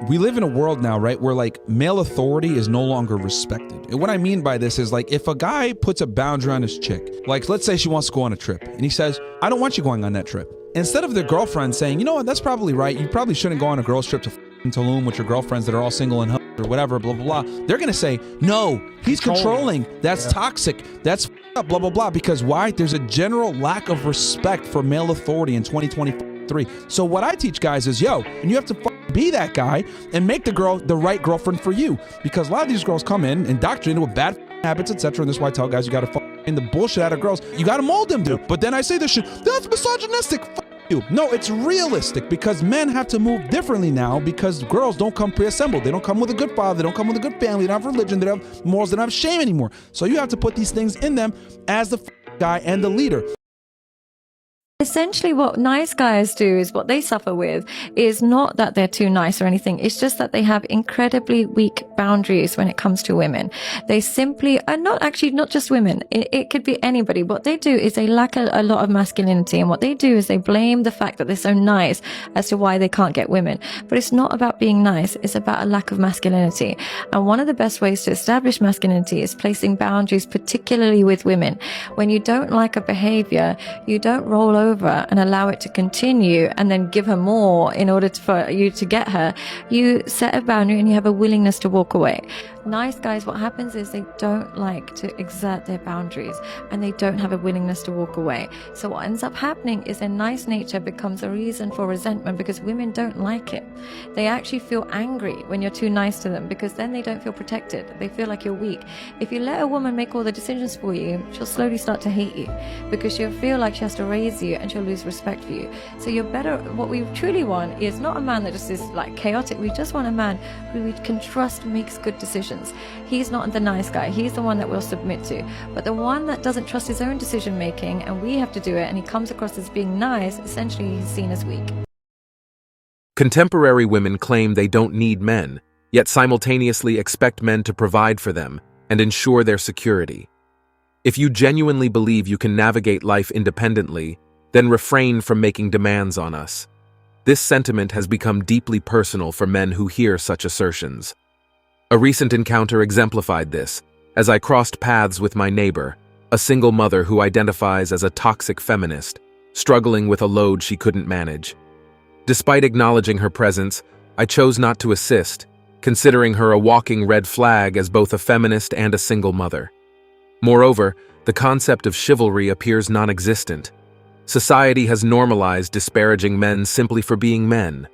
We live in a world now, right, where like male authority is no longer respected. And what I mean by this is like if a guy puts a boundary on his chick, like let's say she wants to go on a trip and he says, I don't want you going on that trip. Instead of the girlfriend saying, you know what, that's probably right. You probably shouldn't go on a girl's trip to Tulum with your girlfriends that are all single and or whatever, blah, blah, blah. They're going to say, no, he's controlling. That's toxic. That's up, blah, blah, blah. Because why? There's a general lack of respect for male authority in 2023. So what I teach guys is, and you have to be that guy and make the girl the right girlfriend for you. Because a lot of these girls come in indoctrinated with bad habits, etc. And this is why I tell guys, you got to in the bullshit out of girls. You got to mold them, dude. But then I say this shit, that's misogynistic. You. No, it's realistic because men have to move differently now because girls don't come pre-assembled. They don't come with a good father. They don't come with a good family. They don't have religion. They don't have morals. They don't have shame anymore. So you have to put these things in them as the guy and the leader. Essentially, what nice guys do is what they suffer with is not that they're too nice or anything. It's just that they have incredibly weak boundaries when it comes to women. They simply are not just women. It could be anybody. What they do is they lack a lot of masculinity. And what they do is they blame the fact that they're so nice as to why they can't get women. But it's not about being nice. It's about a lack of masculinity. And one of the best ways to establish masculinity is placing boundaries, particularly with women. When you don't like a behavior, you don't roll over and allow it to continue and then give her more in order for you to get her. You set a boundary and you have a willingness to walk away. Nice guys, what happens is they don't like to exert their boundaries and they don't have a willingness to walk away. So what ends up happening is their nice nature becomes a reason for resentment because women don't like it. They actually feel angry when you're too nice to them because then they don't feel protected. They feel like you're weak. If you let a woman make all the decisions for you, she'll slowly start to hate you because she'll feel like she has to raise you and she'll lose respect for you. So you're better. What we truly want is not a man that just is like chaotic. We just want a man who we can trust makes good decisions. He's not the nice guy. He's the one that we'll submit to. But the one that doesn't trust his own decision making and we have to do it and he comes across as being nice, essentially he's seen as weak. Contemporary women claim they don't need men, yet simultaneously expect men to provide for them and ensure their security. If you genuinely believe you can navigate life independently, then refrain from making demands on us. This sentiment has become deeply personal for men who hear such assertions. A recent encounter exemplified this, as I crossed paths with my neighbor, a single mother who identifies as a toxic feminist, struggling with a load she couldn't manage. Despite acknowledging her presence, I chose not to assist, considering her a walking red flag as both a feminist and a single mother. Moreover, the concept of chivalry appears non-existent. Society has normalized disparaging men simply for being men,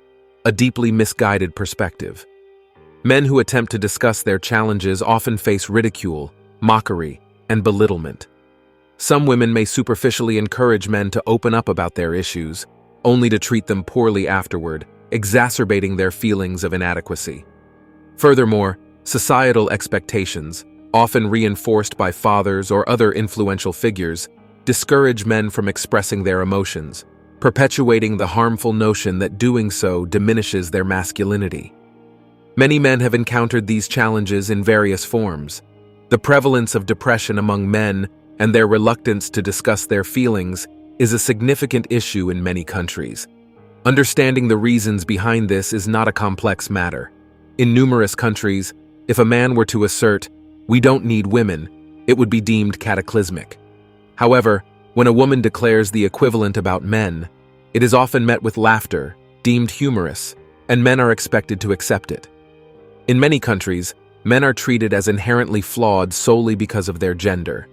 a deeply misguided perspective. Men who attempt to discuss their challenges often face ridicule, mockery, and belittlement. Some women may superficially encourage men to open up about their issues, only to treat them poorly afterward, exacerbating their feelings of inadequacy. Furthermore, societal expectations, often reinforced by fathers or other influential figures, discourage men from expressing their emotions, perpetuating the harmful notion that doing so diminishes their masculinity. Many men have encountered these challenges in various forms. The prevalence of depression among men and their reluctance to discuss their feelings is a significant issue in many countries. Understanding the reasons behind this is not a complex matter. In numerous countries, if a man were to assert, "We don't need women," it would be deemed cataclysmic. However, when a woman declares the equivalent about men, it is often met with laughter, deemed humorous, and men are expected to accept it. In many countries, men are treated as inherently flawed solely because of their gender.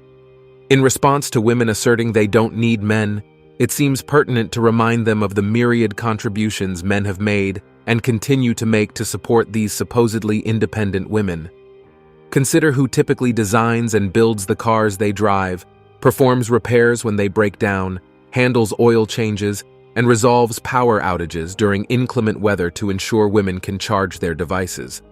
In response to women asserting they don't need men, it seems pertinent to remind them of the myriad contributions men have made and continue to make to support these supposedly independent women. Consider who typically designs and builds the cars they drive, performs repairs when they break down, handles oil changes, and resolves power outages during inclement weather to ensure women can charge their devices.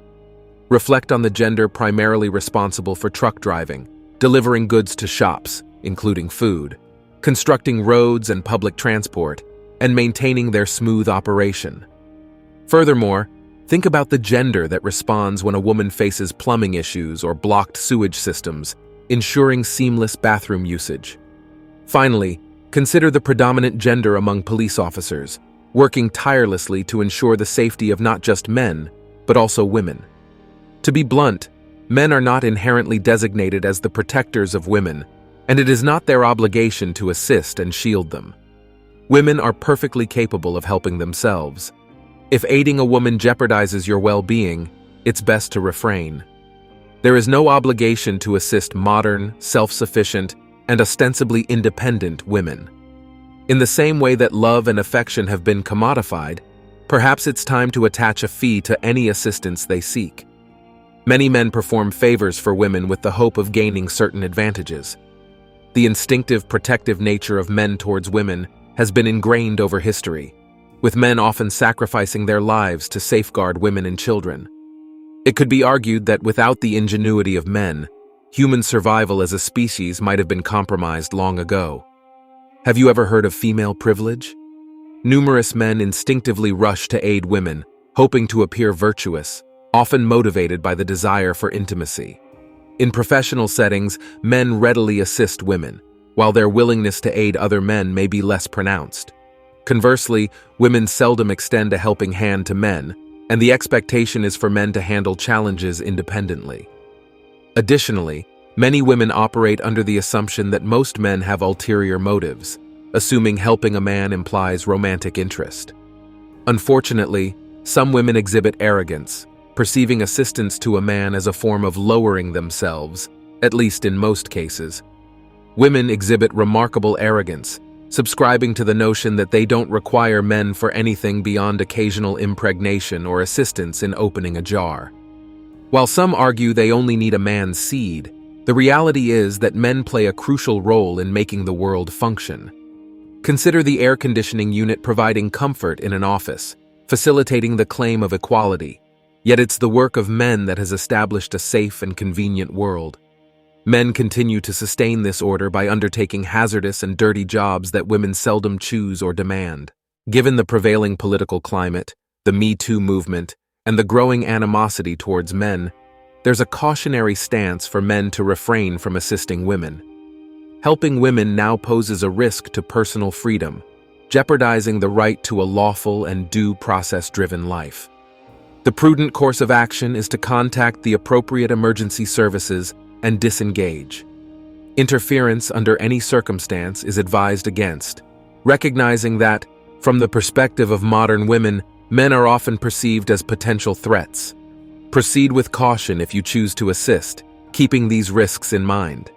Reflect on the gender primarily responsible for truck driving, delivering goods to shops, including food, constructing roads and public transport, and maintaining their smooth operation. Furthermore, think about the gender that responds when a woman faces plumbing issues or blocked sewage systems, ensuring seamless bathroom usage. Finally, consider the predominant gender among police officers, working tirelessly to ensure the safety of not just men, but also women. To be blunt, men are not inherently designated as the protectors of women, and it is not their obligation to assist and shield them. Women are perfectly capable of helping themselves. If aiding a woman jeopardizes your well-being, it's best to refrain. There is no obligation to assist modern, self-sufficient, and ostensibly independent women. In the same way that love and affection have been commodified, perhaps it's time to attach a fee to any assistance they seek. Many men perform favors for women with the hope of gaining certain advantages. The instinctive, protective nature of men towards women has been ingrained over history, with men often sacrificing their lives to safeguard women and children. It could be argued that without the ingenuity of men, human survival as a species might have been compromised long ago. Have you ever heard of female privilege? Numerous men instinctively rush to aid women, hoping to appear virtuous, often motivated by the desire for intimacy. In professional settings, men readily assist women, while their willingness to aid other men may be less pronounced. Conversely, women seldom extend a helping hand to men, and the expectation is for men to handle challenges independently. Additionally, many women operate under the assumption that most men have ulterior motives, assuming helping a man implies romantic interest. Unfortunately, some women exhibit arrogance, perceiving assistance to a man as a form of lowering themselves, at least in most cases. Women exhibit remarkable arrogance, subscribing to the notion that they don't require men for anything beyond occasional impregnation or assistance in opening a jar. While some argue they only need a man's seed, the reality is that men play a crucial role in making the world function. Consider the air conditioning unit providing comfort in an office, facilitating the claim of equality. Yet it's the work of men that has established a safe and convenient world. Men continue to sustain this order by undertaking hazardous and dirty jobs that women seldom choose or demand. Given the prevailing political climate, the Me Too movement, and the growing animosity towards men, there's a cautionary stance for men to refrain from assisting women. Helping women now poses a risk to personal freedom, jeopardizing the right to a lawful and due process-driven life. The prudent course of action is to contact the appropriate emergency services and disengage. Interference under any circumstance is advised against, recognizing that, from the perspective of modern women, men are often perceived as potential threats. Proceed with caution if you choose to assist, keeping these risks in mind.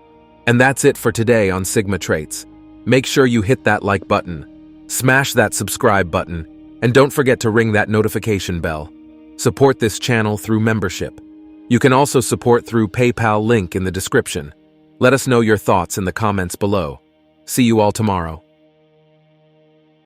And that's it for today on Sigma Traits. Make sure you hit that like button, smash that subscribe button, and don't forget to ring that notification bell. Support this channel through membership. You can also support through PayPal link in the description. Let us know your thoughts in the comments below. See you all tomorrow.